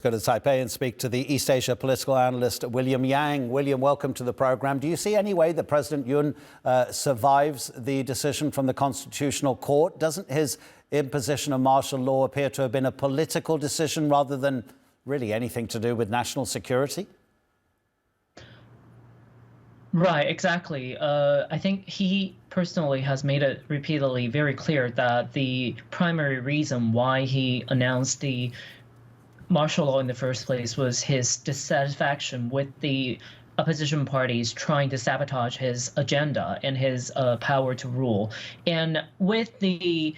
Go to Taipei and speak to the East Asia political analyst William Yang. William, welcome to the program. Do you see any way that President Yoon survives the decision from the Constitutional Court? Doesn't his imposition of martial law appear to have been a political decision rather than really anything to do with national security? Right, exactly. I think he personally has made it repeatedly very clear that the primary reason why he announced the martial law in the first place was his dissatisfaction with the opposition parties trying to sabotage his agenda and his power to rule. And with the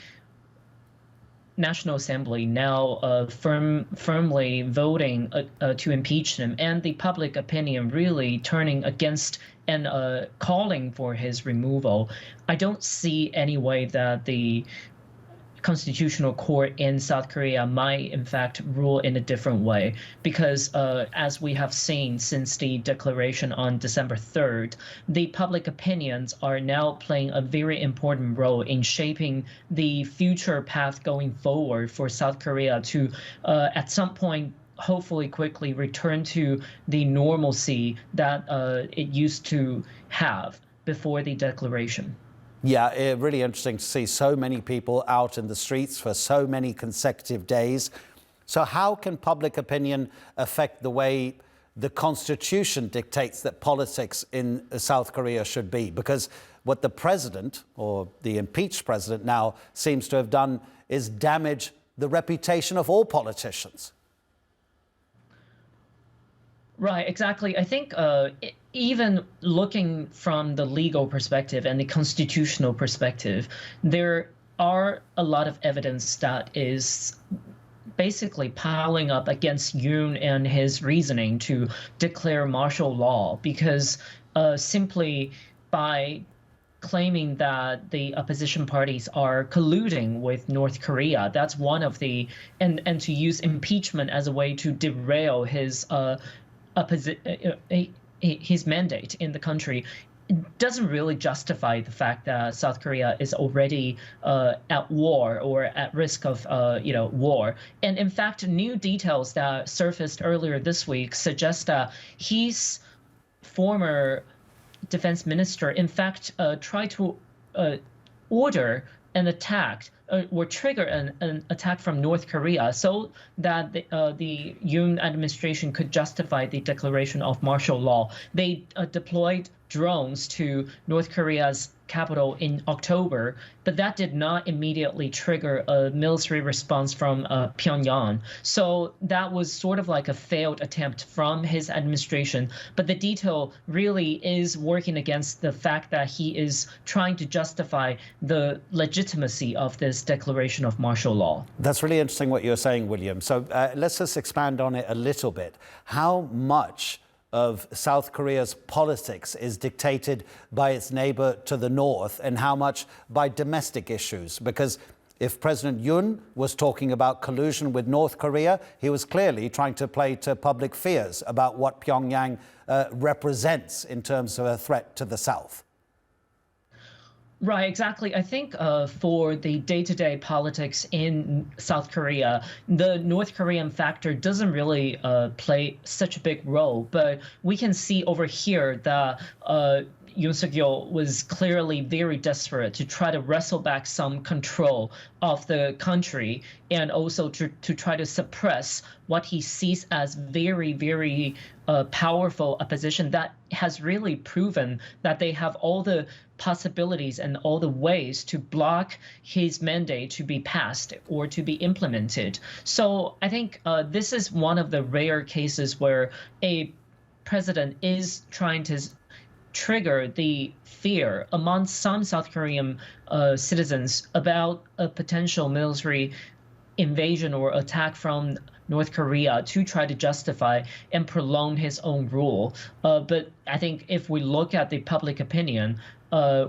National Assembly now firmly voting to impeach him, and the public opinion really turning against and calling for his removal, I don't see any way that the Constitutional Court in South Korea might in fact rule in a different way, because as we have seen since the declaration on December 3rd, the public opinions are now playing a very important role in shaping the future path going forward for South Korea to at some point hopefully quickly return to the normalcy that it used to have before the declaration. Yeah, really interesting to see so many people out in the streets for so many consecutive days. So how can public opinion affect the way the Constitution dictates that politics in South Korea should be? Because what the president, or the impeached president now, seems to have done is damage the reputation of all politicians. Right, exactly. I think even looking from the legal perspective and the constitutional perspective, there are a lot of evidence that is basically piling up against Yoon and his reasoning to declare martial law, because simply by claiming that the opposition parties are colluding with North Korea, that's one of the, and to use impeachment as a way to derail his his mandate in the country, it doesn't really justify the fact that South Korea is already at war or at risk of war. And in fact, new details that surfaced earlier this week suggest that his former defense minister in fact tried to order an attack or trigger an attack from North Korea so that the Yoon administration could justify the declaration of martial law. They deployed drones to North Korea's capital in October, but that did not immediately trigger a military response from Pyongyang. So that was sort of like a failed attempt from his administration. But the detail really is working against the fact that he is trying to justify the legitimacy of this declaration of martial law. That's really interesting what you're saying, William. So let's just expand on it a little bit. How much of South Korea's politics is dictated by its neighbor to the north, and how much by domestic issues? Because if President Yoon was talking about collusion with North Korea, he was clearly trying to play to public fears about what Pyongyang represents in terms of a threat to the south. Right, exactly. I think for the day-to-day politics in South Korea, the North Korean factor doesn't really play such a big role. But we can see over here that Yoon Suk-Yeol was clearly very desperate to try to wrestle back some control of the country, and also to try to suppress what he sees as very, very powerful opposition that has really proven that they have all the possibilities and all the ways to block his mandate to be passed or to be implemented. So I think this is one of the rare cases where a president is trying to trigger the fear among some South Korean citizens about a potential military invasion or attack from North Korea to try to justify and prolong his own rule. But I think if we look at the public opinion,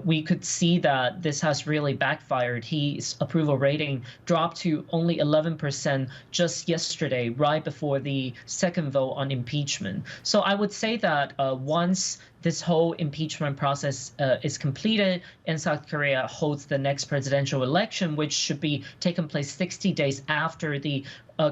we could see that this has really backfired. His approval rating dropped to only 11% just yesterday, right before the second vote on impeachment. So I would say that once this whole impeachment process is completed and South Korea holds the next presidential election, which should be taking place 60 days after the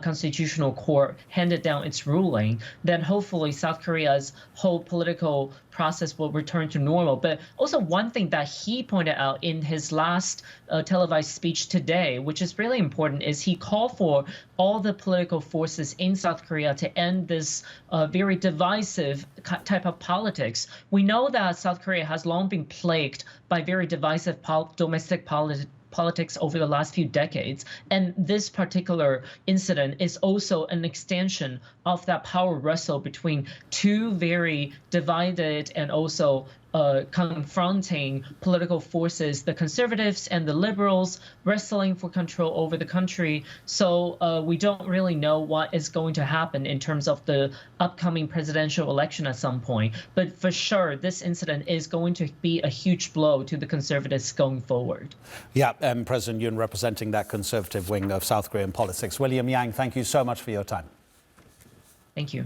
Constitutional Court handed down its ruling, then hopefully South Korea's whole political process will return to normal. But also one thing that he pointed out in his last televised speech today, which is really important, is he called for all the political forces in South Korea to end this very divisive type of politics. We know that South Korea has long been plagued by very divisive domestic politics over the last few decades. And this particular incident is also an extension of that power wrestle between two very divided and also confronting political forces, the conservatives and the liberals wrestling for control over the country. So we don't really know what is going to happen in terms of the upcoming presidential election at some point. But for sure, this incident is going to be a huge blow to the conservatives going forward. Yeah, President Yoon representing that conservative wing of South Korean politics. William Yang, thank you so much for your time. Thank you.